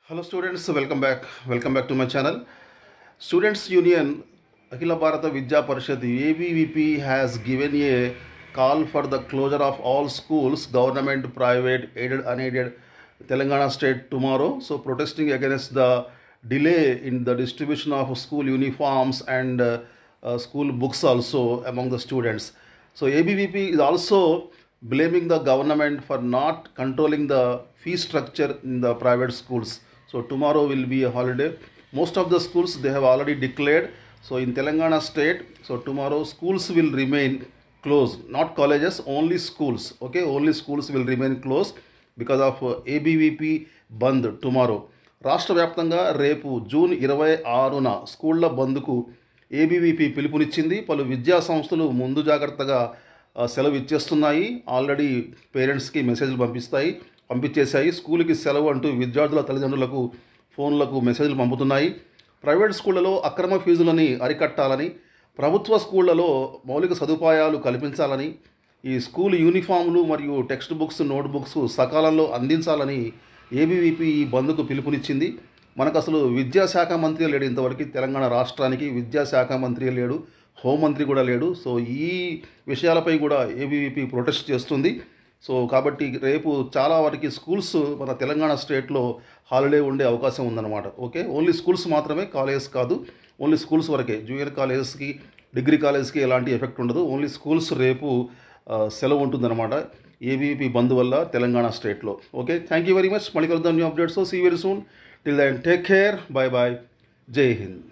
Hello students, welcome back to my channel. Students Union Akhila Bharata Vidya Parishad ABVP has given a call for the closure of all schools, government, private, aided, unaided, Telangana state tomorrow. So protesting against the delay in the distribution of school uniforms and school books also among the students. So ABVP is also blaming the government for not controlling the fee structure in the private schools. So tomorrow will be a holiday. Most of the schools they have already declared. So in Telangana state, so tomorrow schools will remain closed, not colleges, only schools. Okay, only schools will remain closed because of ABVP bandh tomorrow. రాష్ట్ర వ్యాప్తంగా రేపు June 26న స్కూళ్ల బంద్కు ABVP పిలుపునిచ్చింది. పలు విద్యా సంస్థలు ముందు జాగ్రత్తగా సెలవు ఇచ్చేస్తున్నాయి. ఆల్రెడీ పేరెంట్స్కి మెసేజ్లు పంపించేశాయి. స్కూల్కి సెలవు అంటూ విద్యార్థుల తల్లిదండ్రులకు ఫోన్లకు మెసేజ్లు పంపుతున్నాయి. ప్రైవేట్ స్కూళ్లలో అక్రమ ఫీజులని అరికట్టాలని, ప్రభుత్వ స్కూళ్లలో మౌలిక సదుపాయాలు కల్పించాలని, ఈ స్కూల్ యూనిఫామ్లు మరియు టెక్స్ట్ బుక్స్, నోట్బుక్స్ సకాలంలో అందించాలని ఏబీవీపీ ఈ బంద్కు పిలుపునిచ్చింది. మనకు అసలు విద్యాశాఖ మంత్రి లేడు, ఇంతవరకు తెలంగాణ రాష్ట్రానికి విద్యాశాఖ మంత్రి లేడు, హోంమంత్రి కూడా లేడు. సో ఈ విషయాలపై కూడా ఏబీవీపీ ప్రొటెస్ట్ చేస్తుంది. సో కాబట్టి రేపు చాలా వరకు స్కూల్స్ మన తెలంగాణ స్టేట్లో హాలిడే ఉండే అవకాశం ఉందన్నమాట. ఓకే, ఓన్లీ స్కూల్స్ మాత్రమే, కాలేజెస్ కాదు, ఓన్లీ స్కూల్స్ వరకే. జూనియర్ కాలేజెస్కి, డిగ్రీ కాలేజ్కి ఎలాంటి ఎఫెక్ట్ ఉండదు. ఓన్లీ స్కూల్స్ రేపు సెలవు ఉంటుందన్నమాట ఏబీవీపీ బంద్ వల్ల తెలంగాణ స్టేట్లో. Okay, thank you very much. మళ్ళీ కలుద్దాం new updates. See very soon. Till then take care, bye bye, Jai Hind.